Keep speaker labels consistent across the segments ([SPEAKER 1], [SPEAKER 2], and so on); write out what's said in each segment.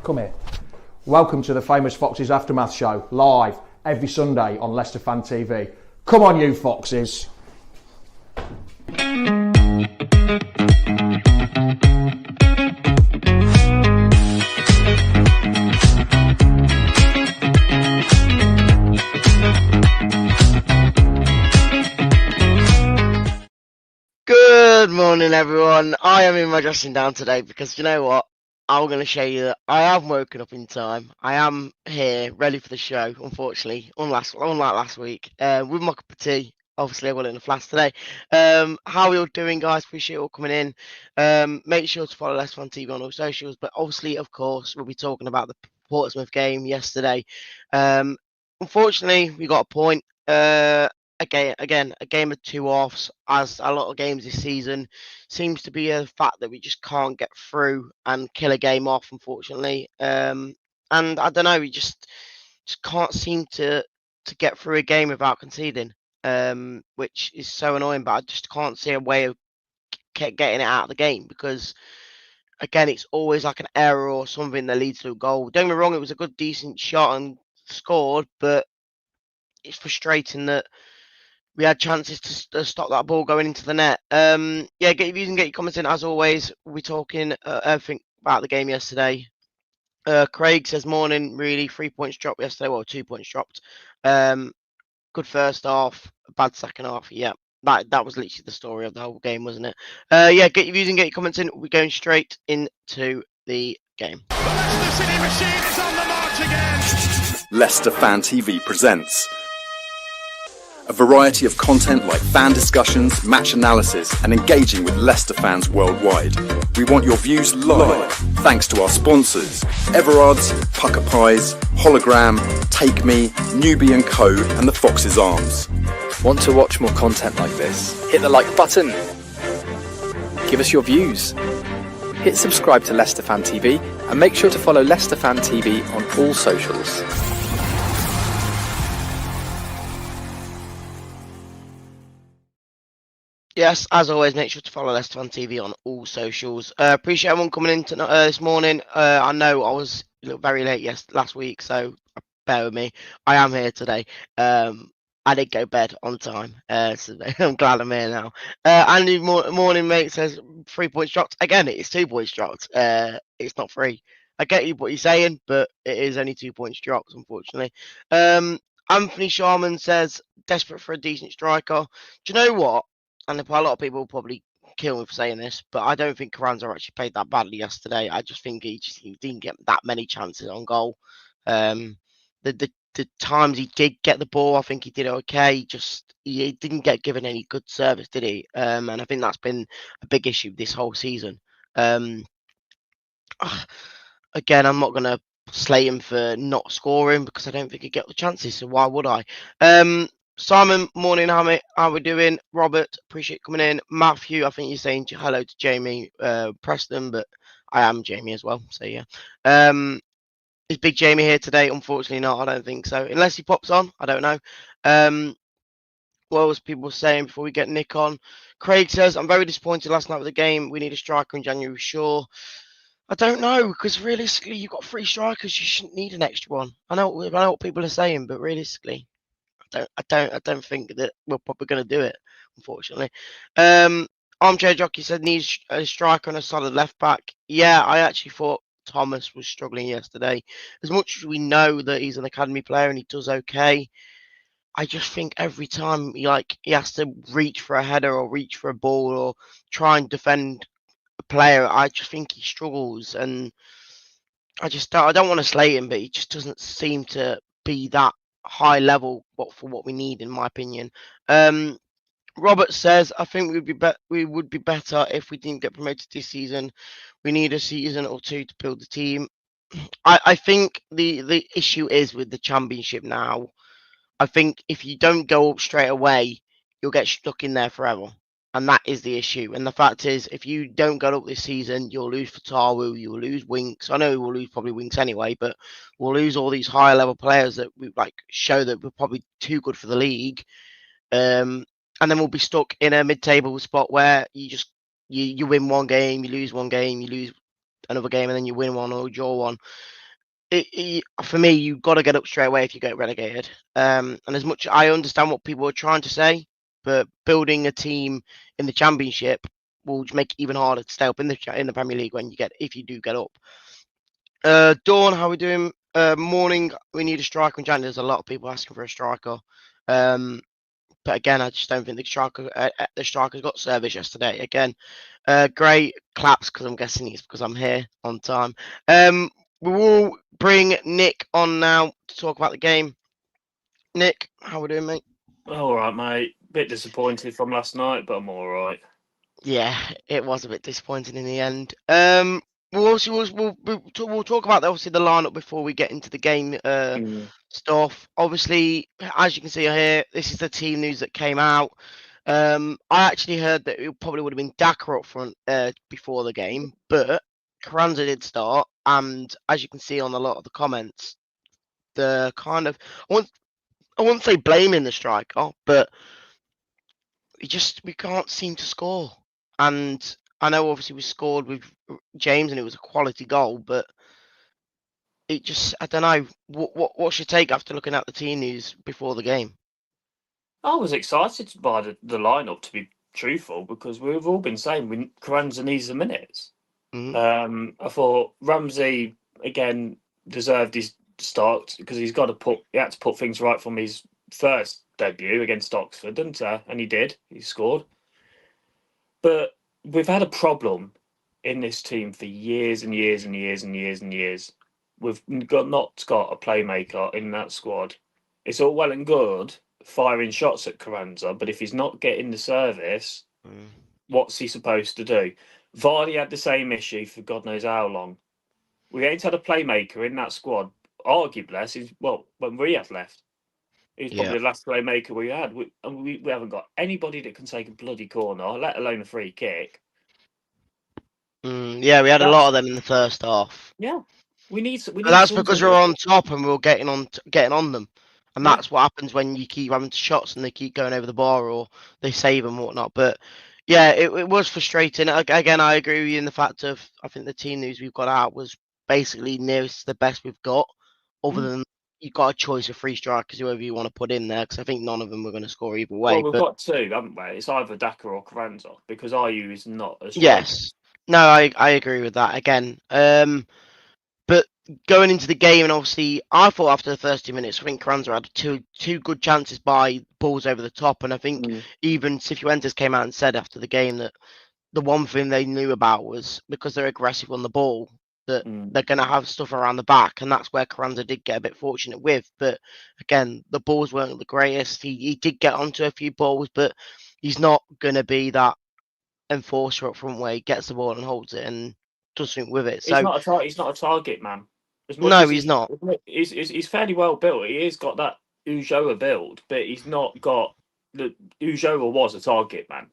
[SPEAKER 1] come here. Welcome to the Famous Foxes Aftermath Show, live every Sunday on Leicester Fan TV. Come on, you Foxes.
[SPEAKER 2] Good morning, everyone. I am in my dressing down today because you know what? I'm going to show you that I have woken up in time. I am here, ready for the show, unfortunately, unlike last week, with my cup of tea. Obviously, I got it in a flask today. How are you all doing, guys? Appreciate you all coming in. Make sure to follow Leicester on TV on all socials. But obviously, of course, we'll be talking about the Portsmouth game yesterday. Unfortunately, we got a point. Again, a game of two offs, as a lot of games this season seems to be a fact that we just can't get through and kill a game off, unfortunately. And I don't know, we just can't seem to get through a game without conceding, which is so annoying. But I just can't see a way of getting it out of the game because, again, it's always like an error or something that leads to a goal. Don't get me wrong, it was a good, decent shot and scored, but it's frustrating that we had chances to stop that ball going into the net. Yeah, get your views and get your comments in. As always, we're talking everything about the game yesterday. Craig says, morning, really, 3 points dropped yesterday. Well, 2 points dropped. Good first half, bad second half. Yeah, that was literally the story of the whole game, wasn't it? Yeah, get your views and get your comments in. We're going straight into the game.
[SPEAKER 3] The Leicester City machine is on the march again.
[SPEAKER 4] Leicester Fan TV presents a variety of content like fan discussions, match analysis, and engaging with Leicester fans worldwide. We want your views live, thanks to our sponsors, Everard's, Pucker Pies, Hologram, Take Me, Newbie & Co, and the Fox's Arms.
[SPEAKER 5] Want to watch more content like this? Hit the like button. Give us your views. Hit subscribe to Leicester Fan TV and make sure to follow Leicester Fan TV on all socials.
[SPEAKER 2] Yes, as always, make sure to follow Leicester Fan TV on all socials. Appreciate everyone coming in this morning. I know I was very late last week, so bear with me. I am here today. I did go bed on time, so I'm glad I'm here now. Andy morning, mate, says 3 points dropped. Again, it's 2 points dropped. It's not 3. I get you what you're saying, but it is only 2 points dropped, unfortunately. Anthony Sharman says, desperate for a decent striker. Do you know what? And a lot of people will probably kill me for saying this, but I don't think Carranza actually played that badly yesterday. I just think he didn't get that many chances on goal. The times he did get the ball, I think he did okay. He didn't get given any good service, did he? And I think that's been a big issue this whole season. Again, I'm not going to slate him for not scoring because I don't think he'd get the chances, so why would I? Simon, morning, how we doing? Robert, appreciate coming in. Matthew, I think you're saying hello to Jamie Preston, but I am Jamie as well, so yeah. Is Big Jamie here today? Unfortunately not, I don't think so. Unless he pops on, I don't know. What was people saying before we get Nick on? Craig says, I'm very disappointed last night with the game. We need a striker in January, sure. I don't know, because realistically, you've got 3 strikers. You shouldn't need an extra one. I know what people are saying, but realistically, I don't think that we're probably going to do it, unfortunately. Armchair Jockey said needs a striker and a solid left back. Yeah, I actually thought Thomas was struggling yesterday. As much as we know that he's an academy player and he does okay, I just think every time he has to reach for a header or reach for a ball or try and defend a player, I just think he struggles. And I don't want to slate him, but he just doesn't seem to be that high level for what we need, in my opinion. Robert says, I think we would be better if we didn't get promoted this season. We need a season or 2 to build the team. I think the issue is with the championship now. I think if you don't go up straight away, you'll get stuck in there forever. And that is the issue. And the fact is, if you don't go up this season, you'll lose Fatawu, you'll lose Winks. I know we'll lose probably Winks anyway, but we'll lose all these higher level players that we show that we're probably too good for the league. And then we'll be stuck in a mid-table spot where you win one game, you lose one game, you lose another game and then you win one or draw one. For me, you've got to get up straight away if you get relegated. And as much I understand what people are trying to say, but building a team in the Championship will make it even harder to stay up in the Premier League if you do get up. Dawn, how are we doing? Morning. We need a striker in January. There's a lot of people asking for a striker. But again, I just don't think the striker's got service yesterday. Again, great claps because I'm guessing it's because I'm here on time. We will bring Nick on now to talk about the game. Nick, how we doing, mate?
[SPEAKER 6] All right, mate. Bit disappointed from last night, but I'm all right.
[SPEAKER 2] Yeah, it was a bit disappointing in the end. We'll talk about obviously the lineup before we get into the game stuff. Obviously, as you can see here, this is the team news that came out. I actually heard that it probably would have been Daka up front before the game, but Carranza did start, and as you can see on a lot of the comments, the kind of I wouldn't say blaming the striker, but we can't seem to score. And I know obviously we scored with James and it was a quality goal, but it just I don't know what's your take after looking at the team news before the game?
[SPEAKER 6] I was excited by the lineup, to be truthful, because we've all been saying Carranza needs the minutes. I thought Ramsey again deserved his start because he had to put things right from his first debut against Oxford, didn't he? And he did. He scored. But we've had a problem in this team for years and years and years and years and years. We've not got a playmaker in that squad. It's all well and good firing shots at Carranza, but if he's not getting the service, what's he supposed to do? Vardy had the same issue for God knows how long. We ain't had a playmaker in that squad, arguably, when Riyadh left. He's probably the last playmaker we had. We haven't got anybody that can take a bloody corner, let alone a free kick.
[SPEAKER 2] Yeah, we had a lot of them in the first half.
[SPEAKER 6] Yeah, we need.
[SPEAKER 2] That's because we're on top and we're getting on them, and that's what happens when you keep having shots and they keep going over the bar or they save and whatnot. But yeah, it was frustrating. Again, I agree with you in the fact of I think the team news we've got out was basically nearest to the best we've got, other than you've got a choice of 3 strikers, whoever you want to put in there, because I think none of them were going to score either way.
[SPEAKER 6] Well, we've got 2, haven't we? It's either Daka or Carranza, because IU is not as strong.
[SPEAKER 2] Yes. No, I agree with that again. But going into the game, and obviously, I thought after the first 2 minutes, I think Carranza had two good chances by balls over the top, and I think even Cifuentes came out and said after the game that the one thing they knew about was because they're aggressive on the ball, that they're going to have stuff around the back, and that's where Carranza did get a bit fortunate with. But again, the balls weren't the greatest. He did get onto a few balls, but he's not going to be that enforcer up front where he gets the ball and holds it and does something with it. So
[SPEAKER 6] he's not a target man.
[SPEAKER 2] No, he's not.
[SPEAKER 6] He's fairly well built. He has got that Ulloa build, but he's not got the Ulloa was a target man,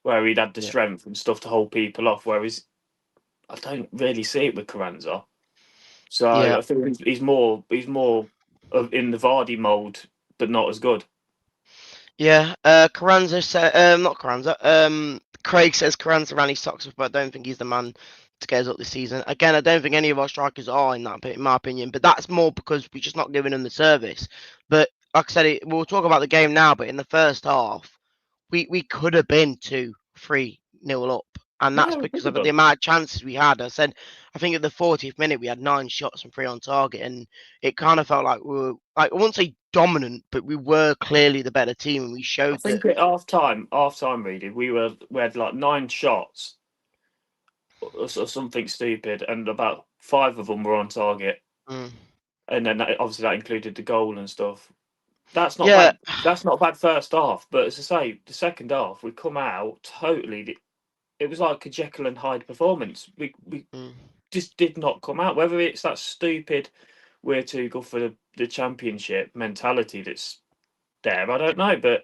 [SPEAKER 6] where he'd had the strength and stuff to hold people off. Whereas I don't really see it with Carranza. So I think he's more in the Vardy mould, but not as good.
[SPEAKER 2] Yeah, Carranza said, not Carranza. Craig says Carranza ran his socks off, but I don't think he's the man to get us up this season. Again, I don't think any of our strikers are in my opinion, but that's more because we're just not giving them the service. But like I said, we'll talk about the game now, but in the first half, we could have been 2-3-0 up. And that's because of the amount of chances we had. I think at the 40th minute, we had 9 shots and 3 on target. And it kind of felt like we were, I wouldn't say dominant, but we were clearly the better team. And we showed
[SPEAKER 6] I think at half time, REEEDY, we had like 9 shots or something stupid. And about 5 of them were on target. And then obviously that included the goal and stuff. That's not bad. That's not a bad first half. But as I say, the second half, we come out totally... It was like a Jekyll and Hyde performance. We just did not come out. Whether it's that stupid, we're too good for the championship mentality that's there, I don't know. But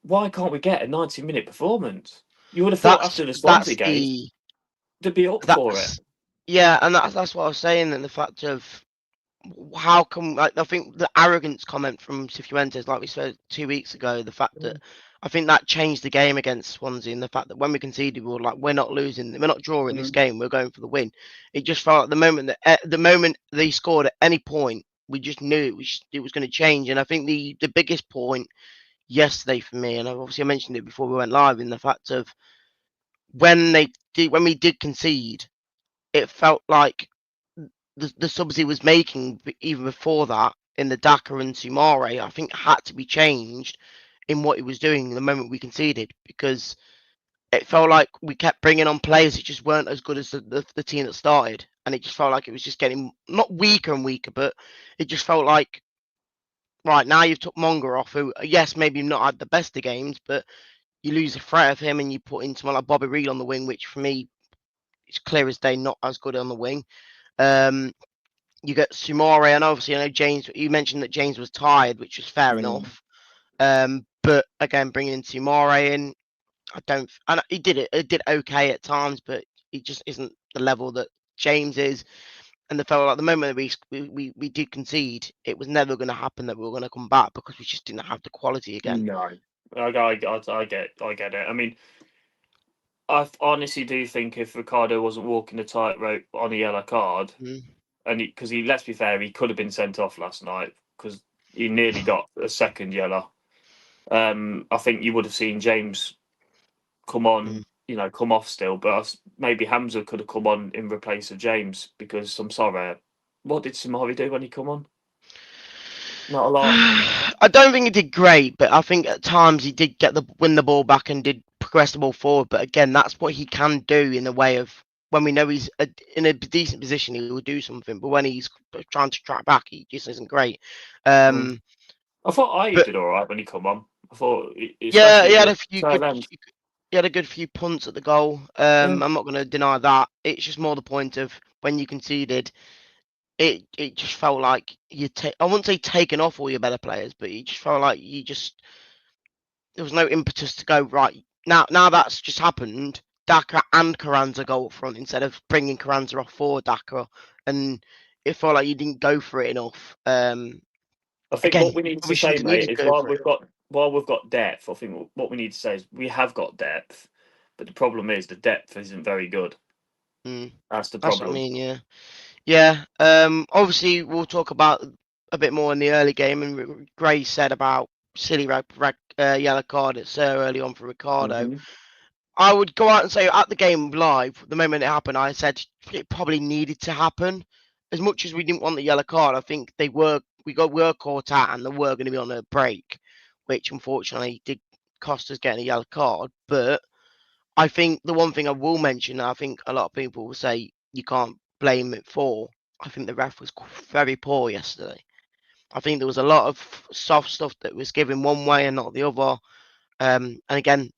[SPEAKER 6] why can't we get a 90-minute performance? You would have thought after the Swansea game to be up for it.
[SPEAKER 2] Yeah, and that's what I was saying. And the fact of how come, I think the arrogance comment from Cifuentes, like we said 2 weeks ago, the fact that I think that changed the game against Swansea, and the fact that when we conceded, we were like, we're not losing, we're not drawing this game, we're going for the win. It just felt like the moment they scored at any point, we just knew it was going to change. And I think the biggest point yesterday for me, and obviously I mentioned it before we went live, in the fact of when we did concede, it felt like the subs he was making even before that in the Daka and Sumare, I think had to be changed in what he was doing the moment we conceded, because it felt like we kept bringing on players that just weren't as good as the team that started, and it just felt like it was just getting not weaker and weaker, but it just felt like, right, now you've took Monger off, who, yes, maybe not had the best of games, but you lose the threat of him and you put in someone like Bobby Reed on the wing, which for me, it's clear as day not as good on the wing. You get Sumare, and obviously I know James. You mentioned that James was tired, which was fair enough. But again, bringing in Sumare in, and he did it. It did okay at times, but he just isn't the level that James is. And the felt like the moment that we did concede, it was never going to happen that we were going to come back, because we just didn't have the quality again.
[SPEAKER 6] No, I get it. I mean, I honestly do think if Ricardo wasn't walking the tightrope on a yellow card, and because let's be fair, he could have been sent off last night because he nearly got a second yellow. I think you would have seen James come on, come off still, but maybe Hamza could have come on in replace of James, because I'm sorry, what did Samari do when he come on? Not a lot.
[SPEAKER 2] I don't think he did great, but I think at times he did win the ball back and did progress the ball forward. But again, that's what he can do in the way of when we know he's in a decent position, he will do something. But when he's trying to track back, he just isn't great.
[SPEAKER 6] I thought I did all right when he come on. I thought,
[SPEAKER 2] he had a few good. He had a good few punts at the goal. I'm not going to deny that. It's just more the point of when you conceded. It just felt like I wouldn't say taken off all your better players, but it just felt like there was no impetus to go, right, now that's just happened, Daka and Carranza go up front instead of bringing Carranza off for Daka, and it felt like you didn't go for it enough.
[SPEAKER 6] I think
[SPEAKER 2] again,
[SPEAKER 6] what we need to say, mate, is while we've got depth, I think what we need to say is we have got depth, but the problem is the depth isn't very good. That's the problem.
[SPEAKER 2] That's what I mean, yeah. Obviously, we'll talk about a bit more in the early game, and Gray said about silly yellow card so early on for Ricardo. I would go out and say at the game live, the moment it happened, I said it probably needed to happen. As much as we didn't want the yellow card, I think we were caught out and they were going to be on a break, which unfortunately did cost us getting a yellow card. But I think the one thing I will mention, I think a lot of people will say you can't blame it for, I think the ref was very poor yesterday. I think there was a lot of soft stuff that was given one way and not the other. And again,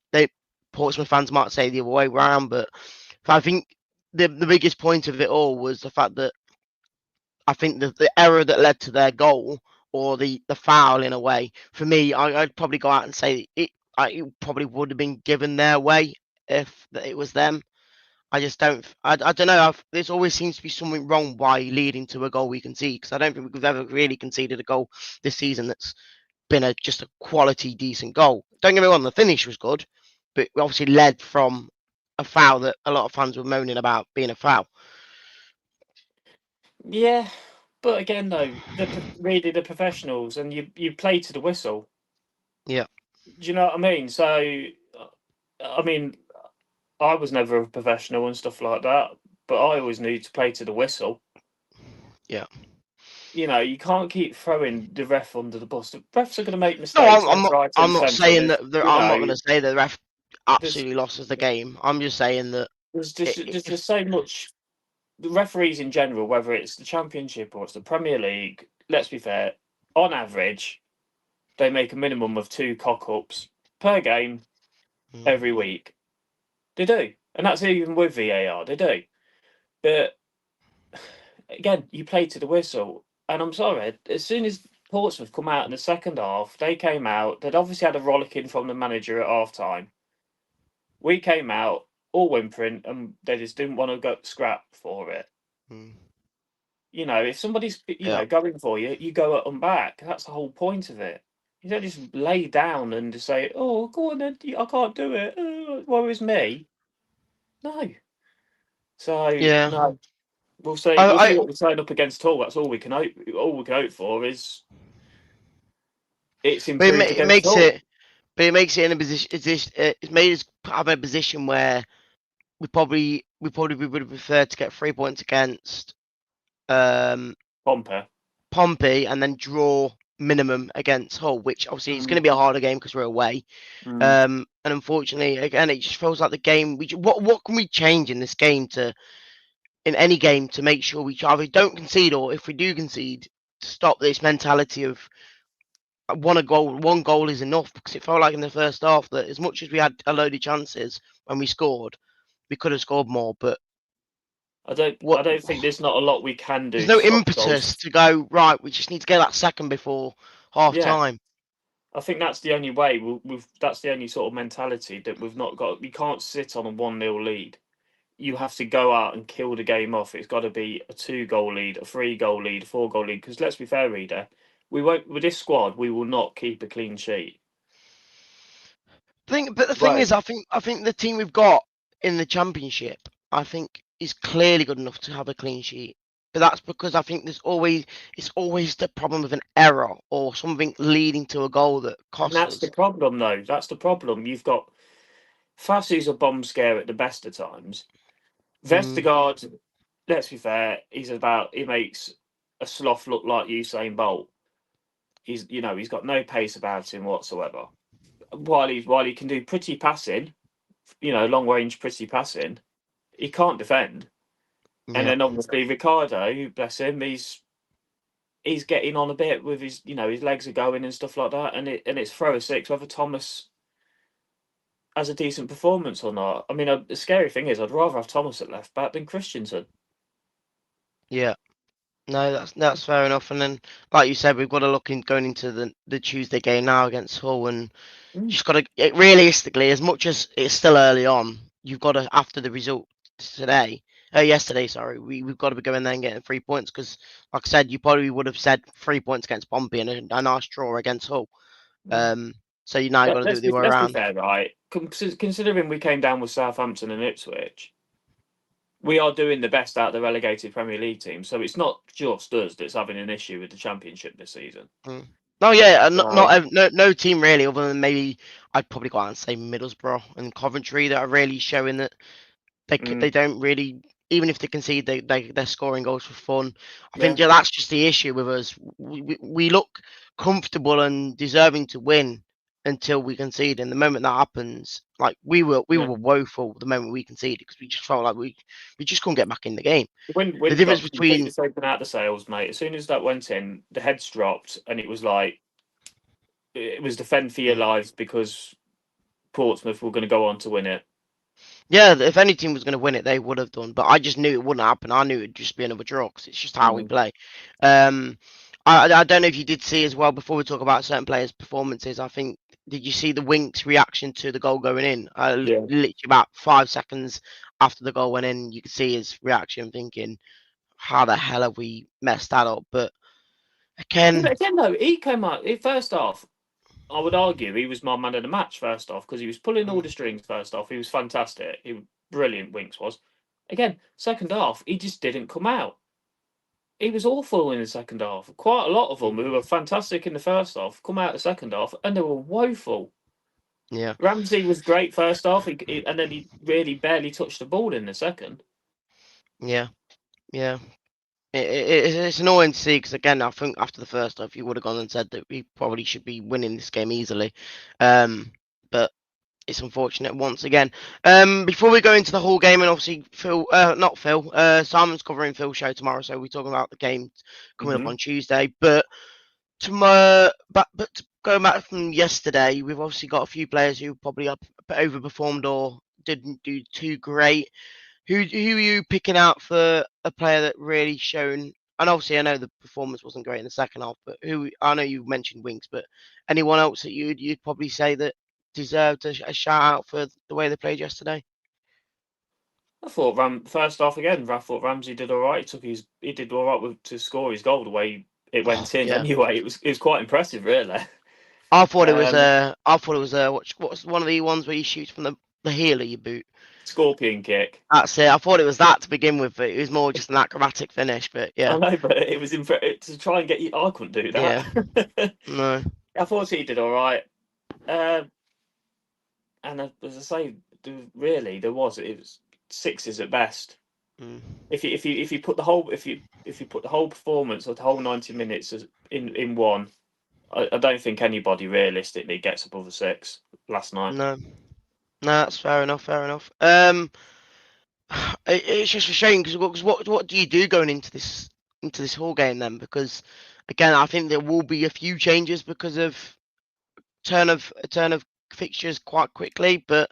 [SPEAKER 2] Portsmouth fans might say the other way around, but I think the biggest point of it all was the fact that I think the error that led to their goal, or the foul in a way, for me, I'd probably go out and say it probably would have been given their way if it was them. I just don't. I don't know. There's always seems to be something wrong by leading to a goal we concede, because I don't think we've ever really conceded a goal this season that's been just a quality, decent goal. Don't get me wrong, the finish was good, but we obviously led from a foul that a lot of fans were moaning about being a foul.
[SPEAKER 6] Yeah, but again, though, really the professionals, and you play to the whistle.
[SPEAKER 2] Yeah.
[SPEAKER 6] Do you know what I mean? So, I mean, I was never a professional and stuff like that, but I always knew to play to the whistle.
[SPEAKER 2] Yeah.
[SPEAKER 6] You can't keep throwing the ref under the bus. The refs are going to make mistakes.
[SPEAKER 2] No, I'm not saying that. I'm not going to say the ref absolutely lost us the game. I'm just saying that
[SPEAKER 6] there's just so much. The referees in general, whether it's the Championship or it's the Premier League, let's be fair, on average, they make a minimum of 2 cock-ups per game every week. They do. And that's even with VAR, they do. But, again, you play to the whistle. And I'm sorry, as soon as Portsmouth come out in the second half, they came out, they'd obviously had a rollicking from the manager at half-time. We came out, all whimpering, and they just didn't want to go scrap for it. If somebody's going for you, you go at them back. That's the whole point of it. You don't just lay down and just say, "Oh, go on, then. I can't do it. Woe is me." No. So
[SPEAKER 2] Yeah.
[SPEAKER 6] no, we'll see. We'll see
[SPEAKER 2] I
[SPEAKER 6] what we turn up against Hull. That's all we can hope. All we can hope for is it's
[SPEAKER 2] but
[SPEAKER 6] improved
[SPEAKER 2] it
[SPEAKER 6] against
[SPEAKER 2] makes
[SPEAKER 6] Hull.
[SPEAKER 2] it, but it makes it in a position. It's made us have a position where we probably would have preferred to get 3 points against
[SPEAKER 6] Pompey.
[SPEAKER 2] Pompey and then draw minimum against Hull, which obviously is going to be a harder game because we're away. And unfortunately, again, it just feels like the game. What can we change in this game in any game to make sure we either don't concede, or if we do concede, to stop this mentality of one goal is enough? Because it felt like in the first half that as much as we had a load of chances when we scored, we could have scored more. But
[SPEAKER 6] I don't think there's not a lot we can
[SPEAKER 2] there's
[SPEAKER 6] do
[SPEAKER 2] no
[SPEAKER 6] to stop
[SPEAKER 2] impetus
[SPEAKER 6] goals.
[SPEAKER 2] to go right. We just need to get that second before half
[SPEAKER 6] Yeah,
[SPEAKER 2] time.
[SPEAKER 6] I think that's the only way. That's the only sort of mentality that we've not got. We can't sit on a 1-0 lead. You have to go out and kill the game off. It's got to be a 2-goal lead, a 3-goal lead, a 4-goal lead. Because let's be fair, reader, we won't with this squad. We will not keep a clean sheet.
[SPEAKER 2] But the thing
[SPEAKER 6] Right.
[SPEAKER 2] is, I think the team we've got in the championship, I think, is clearly good enough to have a clean sheet. But that's because I think it's always the problem of an error or something leading to a goal that
[SPEAKER 6] And
[SPEAKER 2] costs
[SPEAKER 6] that's the
[SPEAKER 2] us.
[SPEAKER 6] problem, though. That's the problem. You've got Fassy's a bomb scare at the best of times.
[SPEAKER 2] Mm,
[SPEAKER 6] Vestergaard, let's be fair, he makes a sloth look like Usain Bolt. He's got no pace about him whatsoever. While he can do pretty passing, long range pretty passing, he can't defend. And
[SPEAKER 2] yeah,
[SPEAKER 6] then obviously Ricardo, bless him, he's getting on a bit with his legs are going and stuff like that, and it's throw a six whether Thomas has a decent performance or not. I mean, the scary thing is I'd rather have Thomas at left back than Christensen.
[SPEAKER 2] yeah. No, that's fair enough. And then, like you said, we've got to look in going into the Tuesday game now against Hull, and
[SPEAKER 6] Mm.
[SPEAKER 2] just got to realistically, as much as it's still early on, you've got to after the result yesterday, sorry, we've got to be going there and getting 3 points because, like I said, you probably would have said 3 points against Pompey and a nice draw against Hull.
[SPEAKER 6] Mm.
[SPEAKER 2] So you now got to do it the other way
[SPEAKER 6] Let's be
[SPEAKER 2] around.
[SPEAKER 6] fair, right? Considering we came down with Southampton and Ipswich, we are doing the best out of the relegated Premier League team. So it's not just us that's having an issue with the Championship this season.
[SPEAKER 2] No, yeah, not
[SPEAKER 6] So,
[SPEAKER 2] no team really, other than maybe I'd probably go out and say Middlesbrough and Coventry that are really showing that they
[SPEAKER 6] mm,
[SPEAKER 2] don't really, even if they concede, they're scoring goals for fun. I think
[SPEAKER 6] yeah,
[SPEAKER 2] that's just the issue with us. We look comfortable and deserving to win until we concede, and the moment that happens, like we were
[SPEAKER 6] yeah.
[SPEAKER 2] woeful the moment we conceded because we just felt like we just couldn't get back in the game.
[SPEAKER 6] The wind,
[SPEAKER 2] The
[SPEAKER 6] wind
[SPEAKER 2] difference
[SPEAKER 6] got completely
[SPEAKER 2] between
[SPEAKER 6] taken out of the sails, mate. As soon as that went in, the heads dropped, and it was like it was defend for your lives because Portsmouth were going to go on to win it.
[SPEAKER 2] Yeah, if any team was going to win it, they would have done. But I just knew it wouldn't happen. I knew it'd just be another draw because it's just how we
[SPEAKER 6] Mm.
[SPEAKER 2] play. Um, I don't know if you did see as well before we talk about certain players' performances. I think did you see the Winks' reaction to the goal going in?
[SPEAKER 6] Yeah.
[SPEAKER 2] Literally about 5 seconds after the goal went in, you could see his reaction, thinking, "How the hell have we messed that up?" But
[SPEAKER 6] Yeah, but
[SPEAKER 2] again,
[SPEAKER 6] again, though, he came out first off. I would argue he was my man of the match first off because he was pulling all the strings first off. He was fantastic. He was brilliant. Winks was. Again, second half, he just didn't come out. He was awful in the second half. Quite a lot of them who were fantastic in the first half come out the second half and they were woeful.
[SPEAKER 2] yeah,
[SPEAKER 6] Ramsey was great first half, and then he really barely touched the ball in the second.
[SPEAKER 2] yeah, yeah. It's annoying to see because again, I think after the first half, you would have gone and said that we probably should be winning this game easily. But it's unfortunate once again. Before we go into the whole game, and obviously not Phil, Simon's covering Phil's show tomorrow, so we're talking about the game coming up
[SPEAKER 6] Mm-hmm.
[SPEAKER 2] on Tuesday. But tomorrow, but going back from yesterday, we've obviously got a few players who probably overperformed or didn't do too great. Who are you picking out for a player that really shown? And obviously, I know the performance wasn't great in the second half, but who I know you mentioned Winks, but anyone else that you'd probably say that deserved a shout out for the way they played yesterday?
[SPEAKER 6] I thought first half again. I thought Ramsey did all right. He did all right to score his goal the way it went in.
[SPEAKER 2] Yeah,
[SPEAKER 6] Anyway, it was quite impressive, really.
[SPEAKER 2] I thought it was what's one of the ones where you shoot from the heel of your boot.
[SPEAKER 6] Scorpion kick.
[SPEAKER 2] That's it. I thought it was that to begin with, but it was more just an acrobatic finish. But yeah,
[SPEAKER 6] I know, but it was to try and get you. I couldn't do
[SPEAKER 2] yeah,
[SPEAKER 6] that.
[SPEAKER 2] no,
[SPEAKER 6] I thought he did all right. And as I say, really, it was sixes at best.
[SPEAKER 2] mm.
[SPEAKER 6] If you put the whole performance of the whole 90 minutes in one, I don't think anybody realistically gets above a 6 last night.
[SPEAKER 2] No, that's fair enough. Fair enough. It's just a shame because what do you do going into this whole game then? Because again, I think there will be a few changes because of turn of fixtures quite quickly, but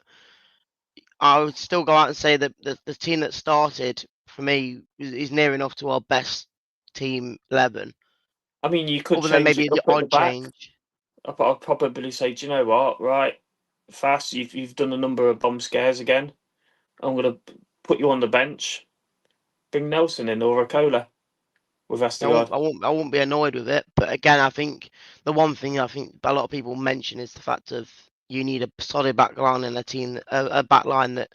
[SPEAKER 2] I would still go out and say that the team that started for me is near enough to our best team 11.
[SPEAKER 6] I mean, you could
[SPEAKER 2] Other than
[SPEAKER 6] change
[SPEAKER 2] maybe
[SPEAKER 6] it
[SPEAKER 2] the
[SPEAKER 6] up at the
[SPEAKER 2] odd
[SPEAKER 6] back.
[SPEAKER 2] change.
[SPEAKER 6] I'd probably say, do you know what? Right, Fast, you've done a number of bomb scares again. I'm going to put you on the bench. Bring Nelson in or Acola with Vestergaard.
[SPEAKER 2] I won't be annoyed with it, but again, I think the one thing I think a lot of people mention is the fact of you need a solid back line and a back line that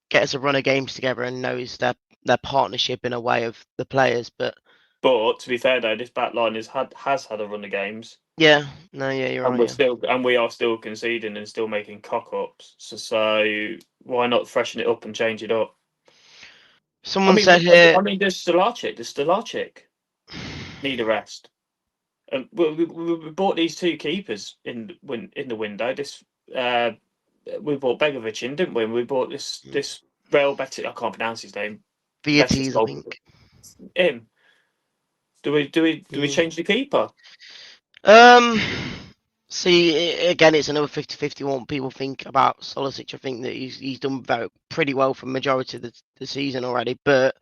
[SPEAKER 2] gets a run of games together and knows their partnership in a way of the players. But
[SPEAKER 6] to be fair though, this back line has had a run of games.
[SPEAKER 2] Yeah, no, yeah, you're
[SPEAKER 6] and
[SPEAKER 2] right.
[SPEAKER 6] We are still conceding and still making cock ups. So why not freshen it up and change it up?
[SPEAKER 2] Someone said here.
[SPEAKER 6] I mean, there's Stolarczyk need a rest. We bought these two keepers in the window. We bought Begovic in, didn't we? We bought this Real Betis. I can't pronounce his name.
[SPEAKER 2] Betis, I think.
[SPEAKER 6] Him. Do we change the keeper?
[SPEAKER 2] See, again, it's another 50-50 what people think about Solicic. I think that he's done pretty well for majority of the season already. But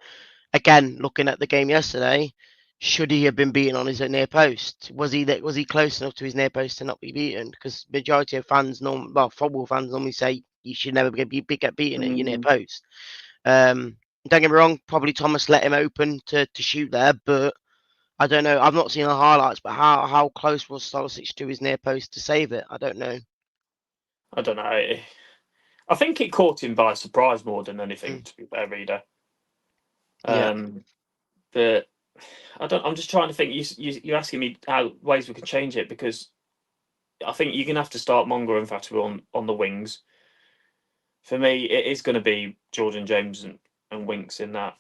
[SPEAKER 2] again, looking at the game yesterday, should he have been beaten on his near post? Was he close enough to his near post to not be beaten? Because majority of fans, football fans normally say you should never get beaten at your near post. Don't get me wrong, probably Thomas let him open to shoot there, but I don't know. I've not seen the highlights, but how close was Stolicic to his near post to save it? I don't know.
[SPEAKER 6] I don't know. I think it caught him by surprise more than anything, to be fair, Reader. But I'm just trying to think. You're asking me how ways we could change it, because I think you're gonna have to start Mongo and Fatu on the wings. For me, it is going to be Jordan James and Winks in that.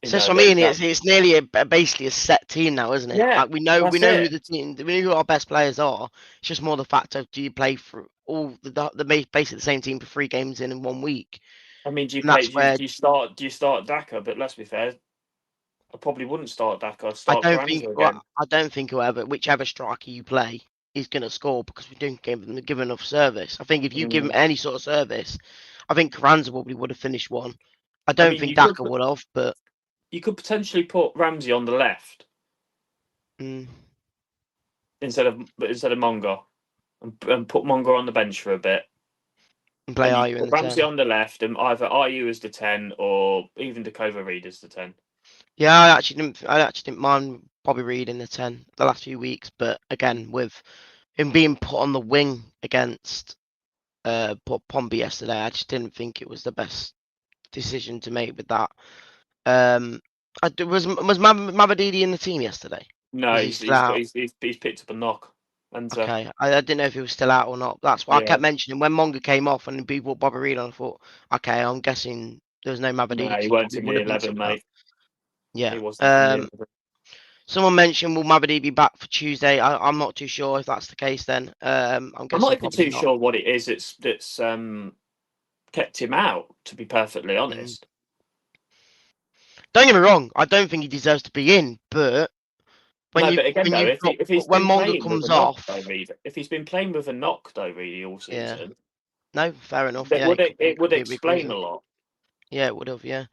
[SPEAKER 2] So I mean, it's nearly basically a set team now, isn't it?
[SPEAKER 6] Yeah,
[SPEAKER 2] like we know who the team, we know who our best players are. It's just more the fact of, do you play for all basically the same team for 3 games in 1 week?
[SPEAKER 6] I mean, do you start Daka? But let's be fair, I probably wouldn't start Daka. I'd start Carranza again.
[SPEAKER 2] I don't think whichever striker you play is going to score, because we don't give enough service. I think if you give him any sort of service, I think Carranza probably would have finished one. I don't think Daka would have, but
[SPEAKER 6] you could potentially put Ramsey on the left instead of Mongo, and put Mongo on the bench for a bit.
[SPEAKER 2] And play Ayew in the
[SPEAKER 6] Ramsey
[SPEAKER 2] 10.
[SPEAKER 6] on the left, and either Ayew as the 10 or even Dakova Reed as the 10.
[SPEAKER 2] Yeah, I actually didn't mind Bobby Reed in the 10 the last few weeks, but again, with him being put on the wing against Pompey yesterday, I just didn't think it was the best decision to make with that. Was Mabadidi in the team yesterday?
[SPEAKER 6] No, he's picked up a knock.
[SPEAKER 2] Okay, I didn't know if he was still out or not. That's why I kept mentioning when Monga came off and people Bobby Reed on. I thought, okay, I'm guessing there was no Mabadidi.
[SPEAKER 6] No, he weren't in the 11, mate.
[SPEAKER 2] Yeah.
[SPEAKER 6] He wasn't.
[SPEAKER 2] Someone mentioned, will Mabadi be back for Tuesday? I'm not too sure if that's the case. Then I'm
[SPEAKER 6] not even too sure what it is that's kept him out, to be perfectly honest.
[SPEAKER 2] Don't get me wrong, I don't think he deserves to be in, but when Mongo comes off,
[SPEAKER 6] if he's been playing with a knock though, really all season,
[SPEAKER 2] no, fair enough.
[SPEAKER 6] It would explain a lot.
[SPEAKER 2] Yeah, it would have. Yeah.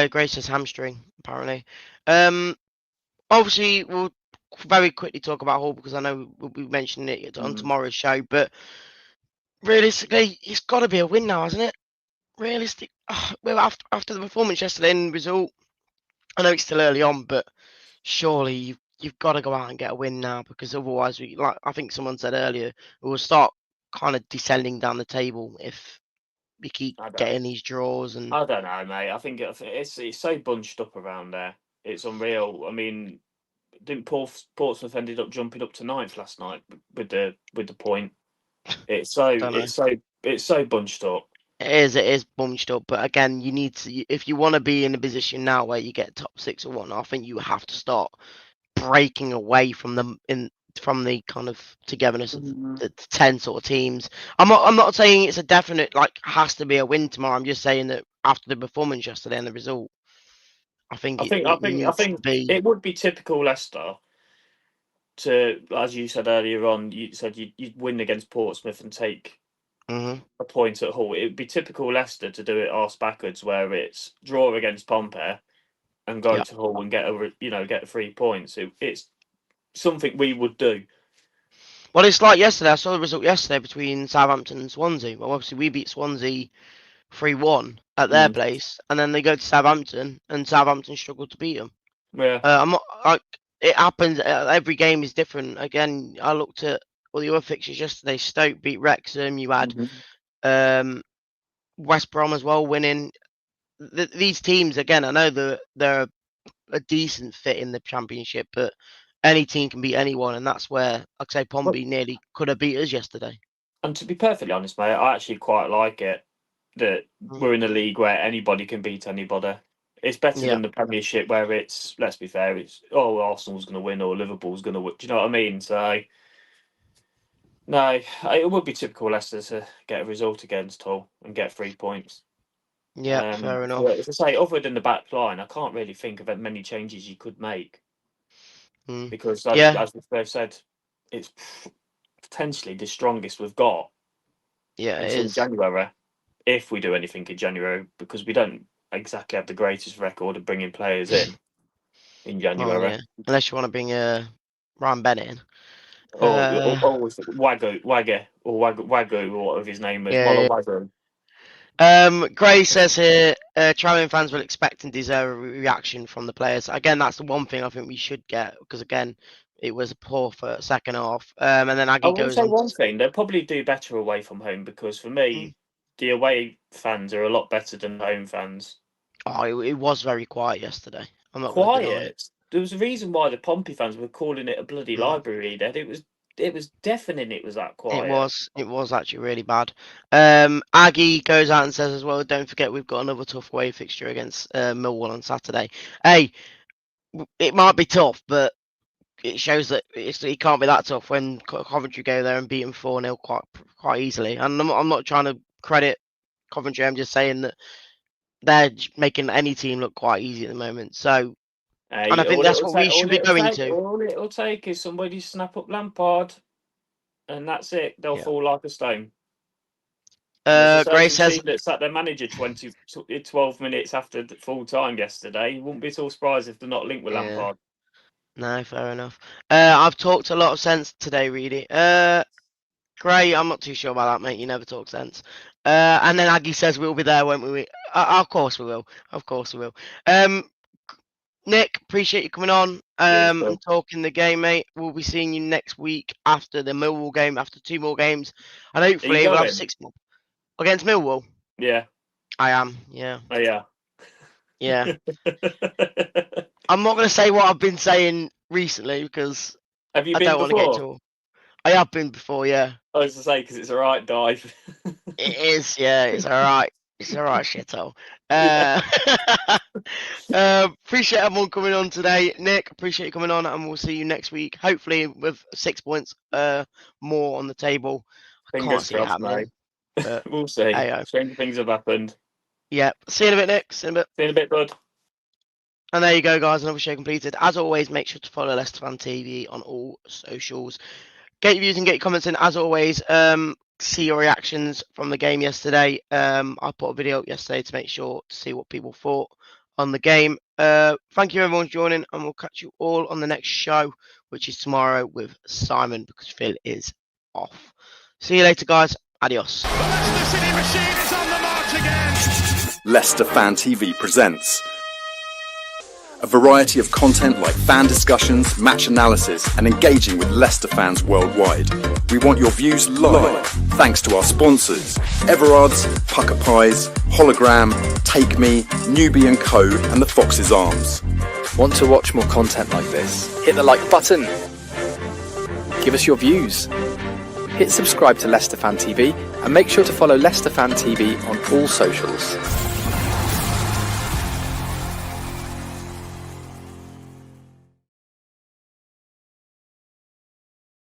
[SPEAKER 2] Grace's hamstring apparently. Obviously, we'll very quickly talk about Hull, because I know we'll be mentioning it on tomorrow's show, but realistically, it's got to be a win now, hasn't it? Realistic. Well, after the performance yesterday and result, I know it's still early on, but surely you've got to go out and get a win now, because otherwise, I think someone said earlier, we will start kind of descending down the table if we keep getting these draws. And
[SPEAKER 6] I don't know, mate. I think it's so bunched up around there. It's unreal. I mean, didn't Portsmouth ended up jumping up to 9th last night with the point? It's so bunched up.
[SPEAKER 2] It is bunched up, but again, you need to, if you want to be in a position now where you get top 6 or whatnot, I think you have to start breaking away from from the kind of togetherness of the 10 sort of teams. I'm not saying it's a definite has to be a win tomorrow. I'm just saying that after the performance yesterday and the result, I think
[SPEAKER 6] it would be typical Leicester to, as you said earlier on, you said you'd win against Portsmouth and take a point at Hull. It would be typical Leicester to do it arse backwards, where it's draw against Pompey and go to Hull and get 3 points. It's something we would do.
[SPEAKER 2] Well, it's like yesterday. I saw the result yesterday between Southampton and Swansea. Well, obviously we beat Swansea 3-1 at their place, and then they go to Southampton, and Southampton struggled to beat them.
[SPEAKER 6] Yeah,
[SPEAKER 2] I'm not. It happens. Every game is different. Again, I looked at all the other fixtures yesterday. Stoke beat Wrexham. You had West Brom as well winning. These teams, again, I know they're a decent fit in the Championship, but any team can beat anyone, and that's where, like I say, Pompey nearly could have beat us yesterday.
[SPEAKER 6] And to be perfectly honest, mate, I actually quite like it that we're in a league where anybody can beat anybody. It's better than the Premiership, where it's, let's be fair, it's Arsenal's going to win or Liverpool's going to win. Do you know what I mean? So no, it would be typical Leicester to get a result against Hull and get 3 points.
[SPEAKER 2] Yeah, fair enough.
[SPEAKER 6] As I say, other than the back line, I can't really think of many changes you could make. Because, as we've said, it's potentially the strongest we've got.
[SPEAKER 2] Yeah, it is.
[SPEAKER 6] January, if we do anything in January, because we don't exactly have the greatest record of bringing players in January.
[SPEAKER 2] Yeah. Unless you want to bring Ryan Bennett in.
[SPEAKER 6] Wagger, or whatever his name is.
[SPEAKER 2] Yeah. Gray says here, Tranmere fans will expect and deserve a reaction from the players. Again, that's the one thing I think we should get, because again, it was a poor for second half. And then Aggie goes on.
[SPEAKER 6] One thing, they'll probably do better away from home, because for me, the away fans are a lot better than the home fans.
[SPEAKER 2] Oh, it was very quiet yesterday. I'm not
[SPEAKER 6] quiet. There was a reason why the Pompey fans were calling it a bloody library. That it was deafening. It was that quiet.
[SPEAKER 2] It was actually really bad. Aggie goes out and says as well, don't forget we've got another tough away fixture against Millwall on Saturday. Hey, it might be tough, but it shows that it can't be that tough when Coventry go there and beat them 4-0 quite easily. And I'm not trying to credit Coventry. I'm just saying that they're making any team look quite easy at the moment. So, and I think that's what we should be going to.
[SPEAKER 6] All it'll take is somebody to snap up Lampard, and that's it. They'll fall like a stone.
[SPEAKER 2] Gray says
[SPEAKER 6] that sat their manager 12 minutes after the full time yesterday. You wouldn't be at all surprised if they're not linked with Lampard.
[SPEAKER 2] No, fair enough. I've talked a lot of sense today, Reedy. Gray, I'm not too sure about that, mate. You never talk sense. And then Aggie says we'll be there, won't we? Of course we will. Of course we will. Nick, appreciate you coming on and talking the game, mate. We'll be seeing you next week after the Millwall game, after 2 more games, and hopefully we'll have 6 more against Millwall.
[SPEAKER 6] Yeah,
[SPEAKER 2] I am. Yeah.
[SPEAKER 6] Oh yeah.
[SPEAKER 2] Yeah. I'm not going to say what I've been saying recently because
[SPEAKER 6] have you
[SPEAKER 2] I
[SPEAKER 6] been
[SPEAKER 2] don't want to get into. I have been before, yeah.
[SPEAKER 6] I was to say because it's a right dive.
[SPEAKER 2] It is, yeah. It's all right. It's all right, shithole. Appreciate everyone coming on today. Nick, appreciate you coming on, and we'll see you next week. Hopefully with 6 points more on the table. I can't see it happening.
[SPEAKER 6] We'll see. Strange things have happened.
[SPEAKER 2] Yeah. See you in a bit, Nick. See you in a bit.
[SPEAKER 6] See you in a bit, bud.
[SPEAKER 2] And there you go, guys. Another show completed. As always, make sure to follow Leicester Fan TV on all socials. Get your views and get your comments in. As always, see your reactions from the game yesterday. I put a video up yesterday to make sure to see what people thought on the game. Thank you everyone for joining, and we'll catch you all on the next show, which is tomorrow with Simon, because Phil is off. See you later, guys. Adios.
[SPEAKER 3] The Leicester City machine is on the march again.
[SPEAKER 4] Leicester Fan TV presents A variety of content like fan discussions, match analysis, and engaging with Leicester fans worldwide. We want your views live, thanks to our sponsors, Everard's, Pucker Pies, Hologram, Take Me, Newbie & Co, and the Fox's Arms.
[SPEAKER 5] Want to watch more content like this? Hit the like button. Give us your views. Hit subscribe to Leicester Fan TV and make sure to follow Leicester Fan TV on all socials.